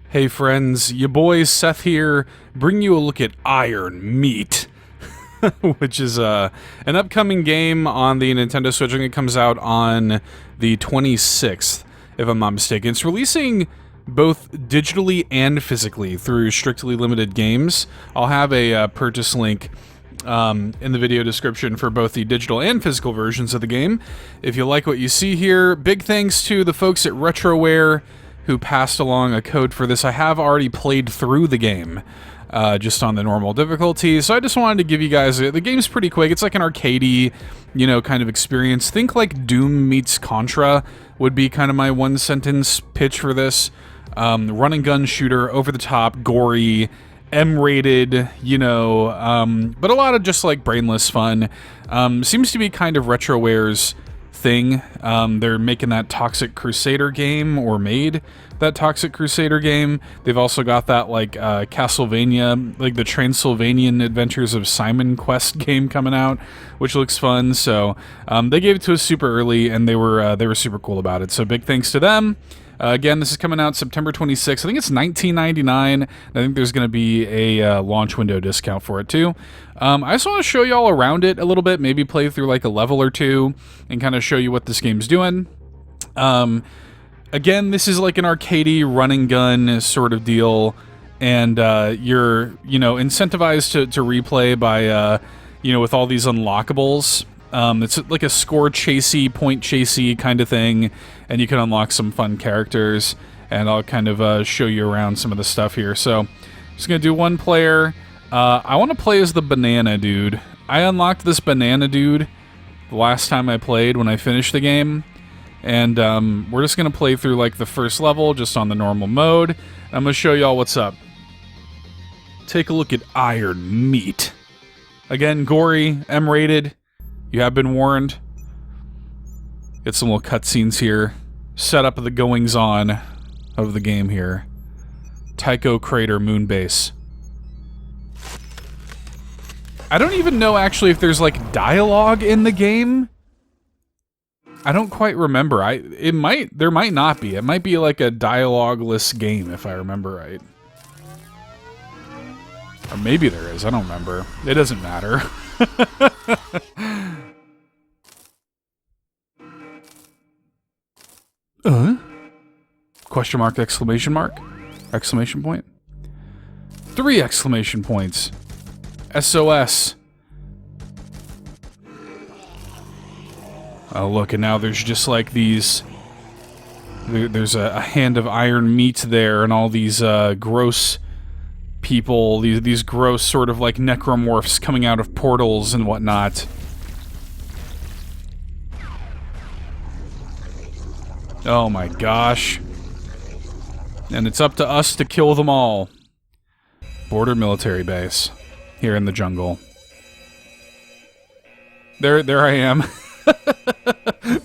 Hey friends, your boy Seth here, bringing you a look at Iron Meat, which is an upcoming game on the Nintendo Switch. I think it comes out on the 26th, if I'm not mistaken. It's releasing both digitally and physically through strictly limited games. I'll have a purchase link in the video description for both the digital and physical versions of the game. If you like what you see here, big thanks to the folks at Retroware who passed along a code for this. I have already played through the game, just on the normal difficulty, so I just wanted to give you guys the game's pretty quick. It's like an arcadey, you know, kind of experience. Think like Doom meets Contra would be kind of my one-sentence pitch for this. Run and gun shooter, over the top, gory, M-rated, you know, but a lot of just like brainless fun. Seems to be kind of Retroware's thing. They're making that Toxic Crusader game, or made that Toxic Crusader game. They've also got that like Castlevania, like the Transylvanian Adventures of Simon Quest game coming out, which looks fun. So they gave it to us super early, and they were super cool about it. So big thanks to them. Again, this is coming out September 26th. I think it's $19.99. I think there's going to be a launch window discount for it too. I just want to show y'all around it a little bit, maybe play through like a level or two and kind of show you what this game's doing. Again, this is like an arcadey run and gun sort of deal, and you're, you know, incentivized to replay by, you know, with all these unlockables. It's like a score chasey, point chasey kind of thing, and you can unlock some fun characters, and I'll kind of show you around some of the stuff here. So, I'm just going to do one player. I want to play as the banana dude. I unlocked this banana dude the last time I played when I finished the game, and we're just going to play through like the first level just on the normal mode. I'm going to show y'all what's up. Take a look at Iron Meat. Again, gory, M-rated. You have been warned. Get some little cutscenes here. Set up the goings-on of the game here. Tycho Crater Moon Base. I don't even know actually if there's like dialogue in the game. I don't quite remember. There might not be. It might be like a dialogue-less game if I remember right. Or maybe there is. I don't remember. It doesn't matter. Question mark, exclamation mark, exclamation point. 3 exclamation points. SOS. Oh, look, and now there's just like these... There's a hand of iron meat there, and all these gross people, these gross sort of like necromorphs coming out of portals and whatnot. Oh my gosh. And it's up to us to kill them all. Border military base. Here in the jungle. There I am.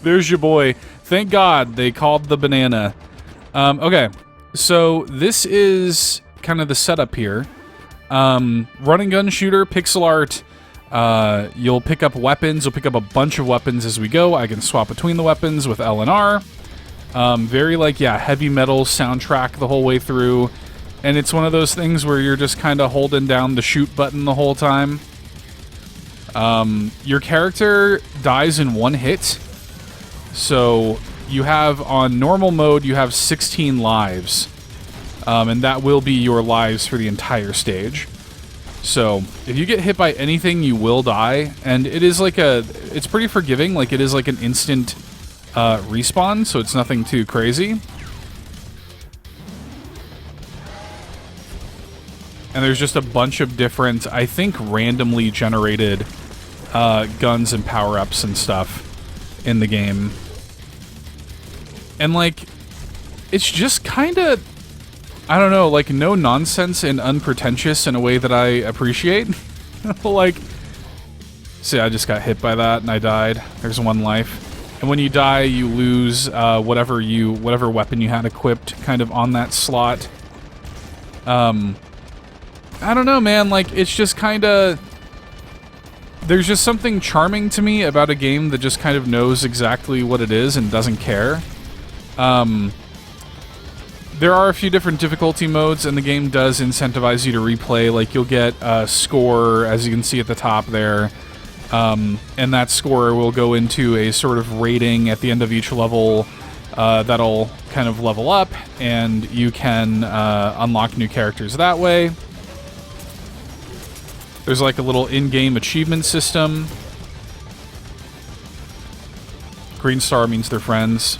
There's your boy. Thank God they called the banana. Okay. So this is kind of the setup here. Run and gun shooter, pixel art. You'll pick up weapons. You'll pick up a bunch of weapons as we go. I can swap between the weapons with L and R. Very like, yeah, heavy metal soundtrack the whole way through. And it's one of those things where you're just kind of holding down the shoot button the whole time. Your character dies in one hit. So you have, on normal mode, you have 16 lives. And that will be your lives for the entire stage. So if you get hit by anything, you will die. And it is like it's pretty forgiving. Like, it is like an instant respawn, so it's nothing too crazy. And there's just a bunch of different, I think, randomly generated guns and power-ups and stuff in the game. And, like, it's just kind of, I don't know, like, no nonsense and unpretentious in a way that I appreciate. Like, see, I just got hit by that and I died. There's one life. And when you die, you lose whatever weapon you had equipped kind of on that slot. I don't know, man, like, it's just kind of... There's just something charming to me about a game that just kind of knows exactly what it is and doesn't care. there are a few different difficulty modes, and the game does incentivize you to replay. Like, you'll get a score, as you can see at the top there, and that score will go into a sort of rating at the end of each level that'll kind of level up, and you can unlock new characters that way. There's like a little in-game achievement system. Green star means they're friends.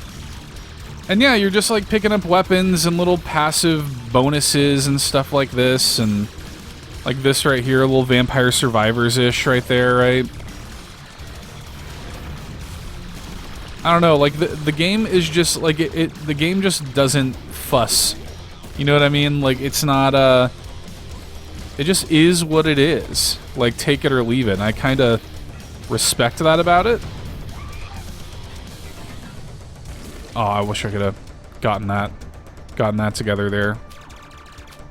And yeah, you're just like picking up weapons and little passive bonuses and stuff like this, and like this right here, a little Vampire Survivors-ish right there, right? I don't know, like the game is just like the game just doesn't fuss. You know what I mean? Like, it's not it just is what it is. Like, take it or leave it. And I kind of respect that about it. Oh, I wish I could have gotten that together there.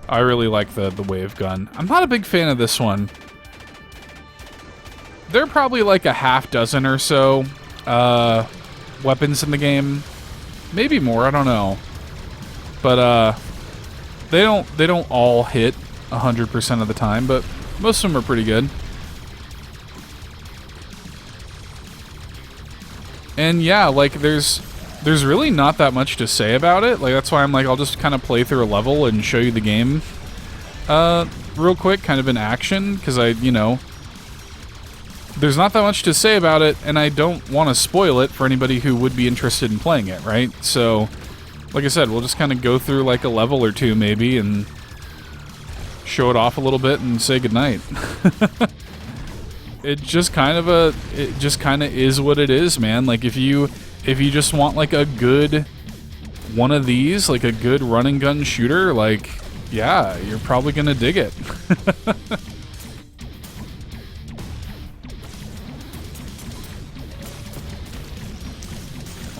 I really like the wave gun. I'm not a big fan of this one. There are probably like a half dozen or so weapons in the game. Maybe more, I don't know. But they don't all hit 100% of the time, but most of them are pretty good. And yeah, like there's really not that much to say about it. Like, that's why I'm like, I'll just kind of play through a level and show you the game real quick, kind of in action, because there's not that much to say about it, and I don't want to spoil it for anybody who would be interested in playing it, right? So, like I said, we'll just kind of go through like a level or two maybe and show it off a little bit and say goodnight. It just kind of is what it is, man. Like, if you just want like a good one of these, like a good run and gun shooter, like, yeah, you're probably gonna dig it.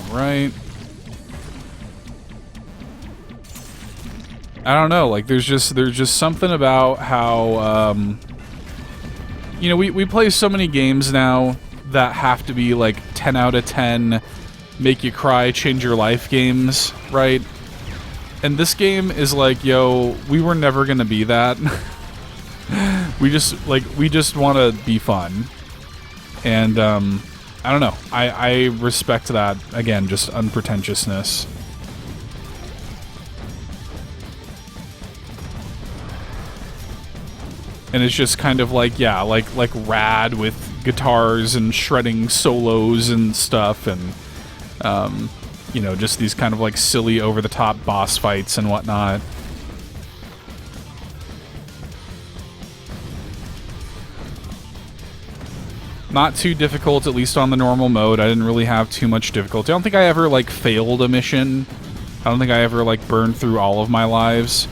All right. I don't know, like there's just something about how we play so many games now that have to be like 10 out of 10 make you cry, change your life games, right? And this game is like, yo, we were never gonna be that. we just want to be fun. And I don't know, I respect that. Again, just unpretentiousness. And it's just kind of like, yeah, like rad with guitars and shredding solos and stuff, and just these kind of like silly over-the-top boss fights and whatnot. Not too difficult, at least on the normal mode. I didn't really have too much difficulty. I don't think I ever like failed a mission. I don't think I ever like burned through all of my lives.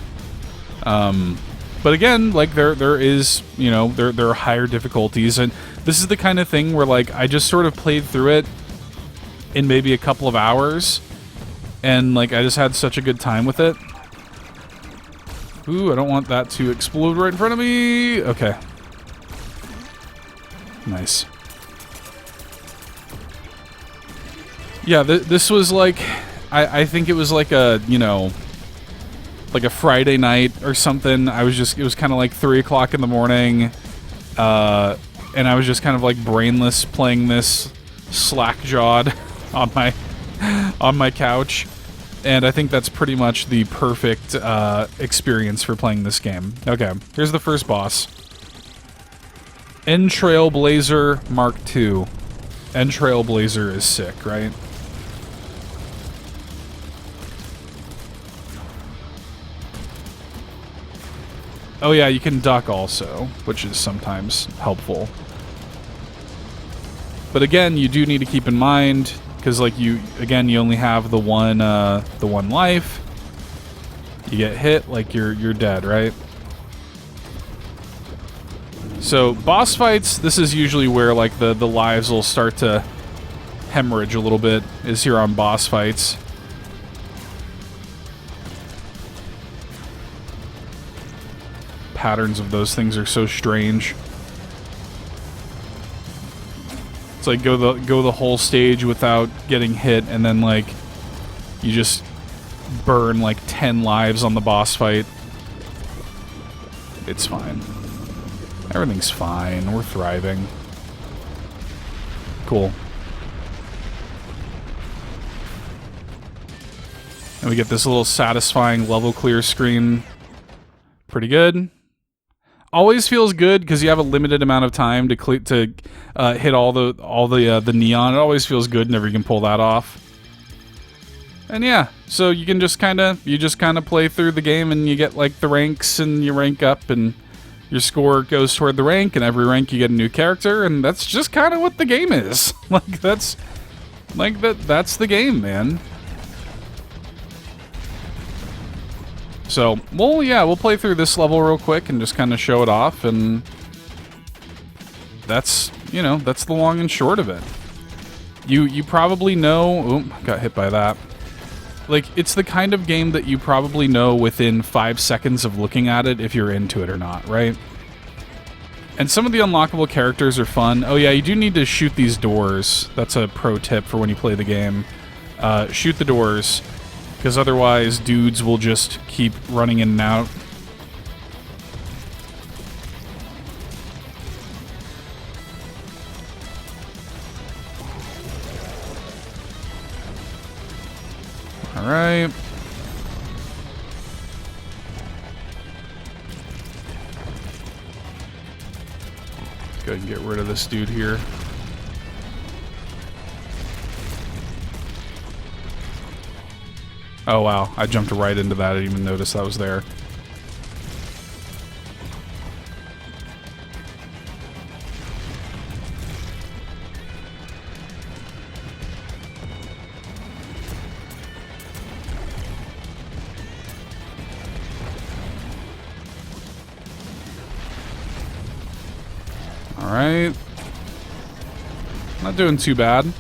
But again, like there is, there are higher difficulties, and this is the kind of thing where like I just sort of played through it in maybe a couple of hours, and like I just had such a good time with it. Ooh, I don't want that to explode right in front of me. Okay. Nice. Yeah, this was like, I think it was like a, like a Friday night or something. It was kind of like 3 o'clock in the morning, and I was just kind of like brainless playing this slack-jawed on my couch, and I think that's pretty much the perfect experience for playing this game. Okay, here's the first boss. Trailblazer Mark II. Trailblazer is sick, right? Oh yeah, you can duck also, which is sometimes helpful. But again, you do need to keep in mind, because like you only have the one life. You get hit, like you're dead, right? So boss fights, this is usually where like the lives will start to hemorrhage a little bit, is here on boss fights. Patterns of those things are so strange. It's like go the whole stage without getting hit, and then like you just burn like 10 lives on the boss fight. It's fine. Everything's fine. We're thriving. Cool. And we get this little satisfying level clear screen. Pretty good. Always feels good because you have a limited amount of time to hit all the neon. It always feels good whenever you can pull that off. And yeah, so you can just kind of play through the game and you get like the ranks and you rank up and your score goes toward the rank, and every rank you get a new character, and that's just kind of what the game is. That's the game, man. So, well, yeah, we'll play through this level real quick and just kind of show it off, and that's, you know, that's the long and short of it. You probably know... Oop, got hit by that. Like, it's the kind of game that you probably know within 5 seconds of looking at it if you're into it or not, right? And some of the unlockable characters are fun. Oh yeah, you do need to shoot these doors. That's a pro tip for when you play the game. Shoot the doors, because otherwise dudes will just keep running in and out. Alright. Go ahead and get rid of this dude here. Oh wow, I jumped right into that. I didn't even notice that was there. Alright. Not doing too bad.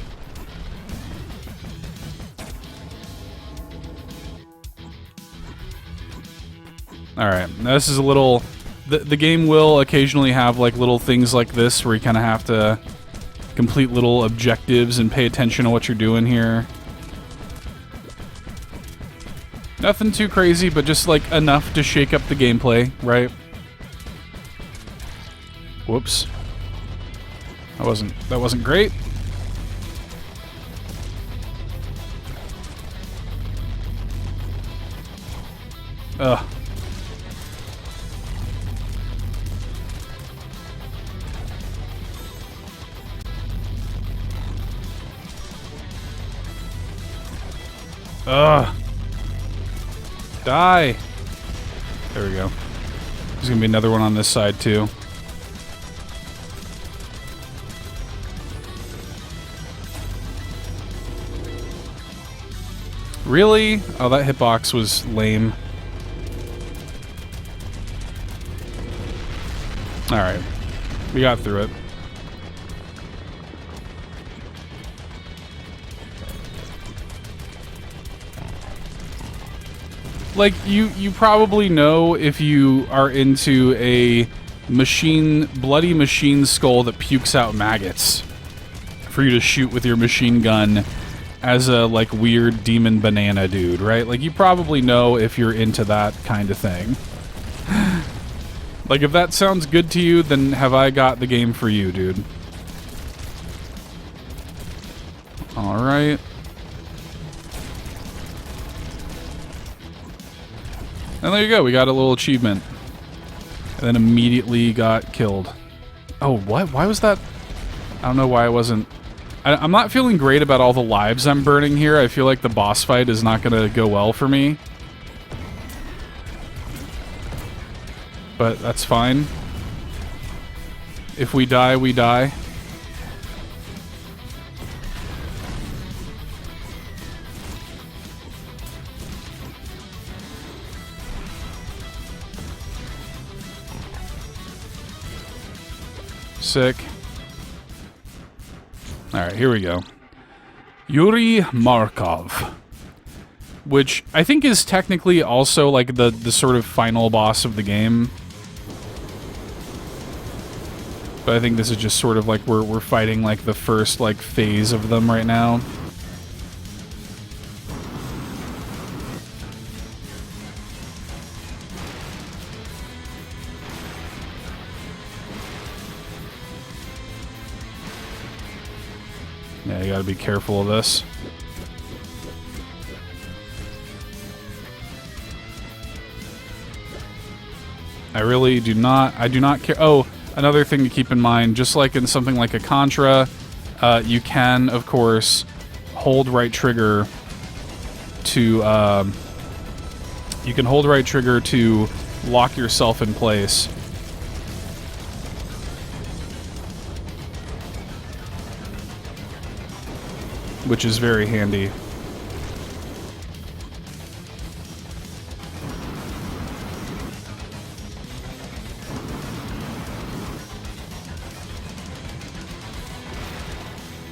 Alright, now this is a little... The game will occasionally have like little things like this where you kind of have to complete little objectives and pay attention to what you're doing here. Nothing too crazy, but just like enough to shake up the gameplay, right? Whoops. That wasn't great. Ugh. Ugh. Die. There we go. There's gonna be another one on this side too. Really? Oh, that hitbox was lame. Alright. We got through it. Like, you probably know if you are into a bloody machine skull that pukes out maggots for you to shoot with your machine gun as a, like, weird demon banana dude, right? Like, you probably know if you're into that kind of thing. Like, if that sounds good to you, then have I got the game for you, dude. Alright. And there you go, we got a little achievement. And then immediately got killed. Oh, what? Why was that? I don't know why I wasn't... I'm not feeling great about all the lives I'm burning here. I feel like the boss fight is not going to go well for me. But that's fine. If we die, we die. Sick. Alright, here we go. Yuri Markov. Which I think is technically also like the sort of final boss of the game. But I think this is just sort of like we're fighting like the first like phase of them right now. Yeah, you gotta be careful of this. I do not care. Oh, another thing to keep in mind, just like in something like a Contra, you can, of course, hold right trigger to, you can hold right trigger to lock yourself in place. Which is very handy.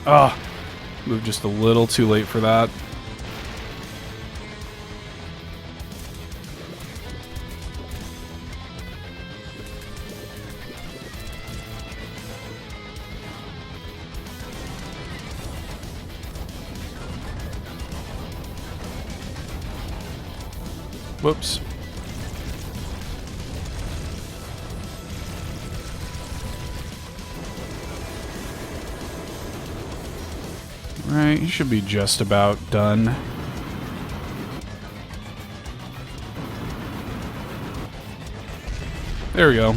Ah, moved just a little too late for that. Whoops. Right, he should be just about done. There we go.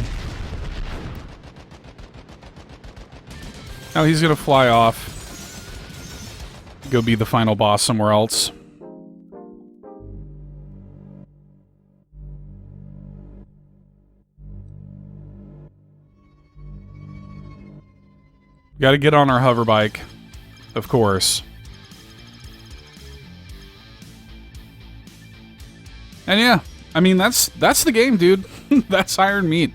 Now he's gonna fly off. Go be the final boss somewhere else. Gotta get on our hover bike. Of course. And yeah, I mean, that's the game, dude. That's Iron Meat.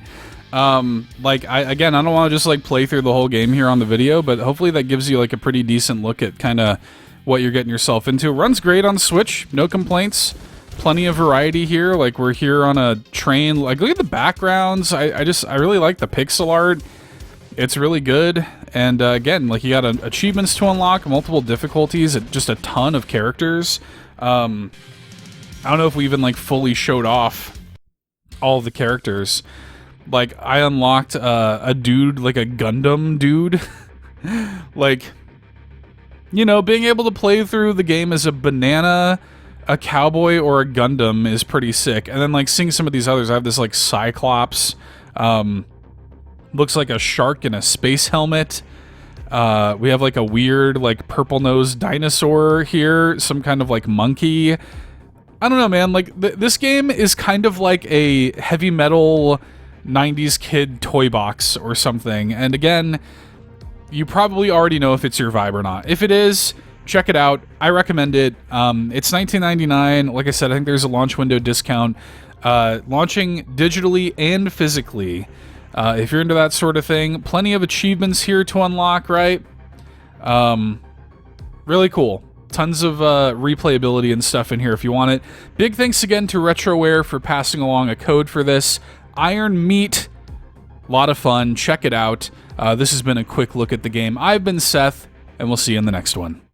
Like, I don't want to just, like, play through the whole game here on the video, but hopefully that gives you, like, a pretty decent look at kind of what you're getting yourself into. It runs great on Switch. No complaints. Plenty of variety here. Like, we're here on a train. Like, look at the backgrounds. I really like the pixel art. It's really good, and again, like, you got achievements to unlock, multiple difficulties, just a ton of characters. I don't know if we even, like, fully showed off all of the characters. Like, I unlocked a dude, like a Gundam dude. Like, you know, being able to play through the game as a banana, a cowboy, or a Gundam is pretty sick. And then, like, seeing some of these others, I have this, like, Cyclops, looks like a shark in a space helmet. We have, like, a weird, like, purple-nosed dinosaur here. Some kind of, like, monkey. I don't know, man. Like, this game is kind of like a heavy metal 90s kid toy box or something. And again, you probably already know if it's your vibe or not. If it is, check it out. I recommend it. It's $19.99. Like I said, I think there's a launch window discount. Launching digitally and physically. If you're into that sort of thing, plenty of achievements here to unlock, right? Really cool. Tons of replayability and stuff in here if you want it. Big thanks again to Retroware for passing along a code for this. Iron Meat. A lot of fun. Check it out. This has been a quick look at the game. I've been Seth, and we'll see you in the next one.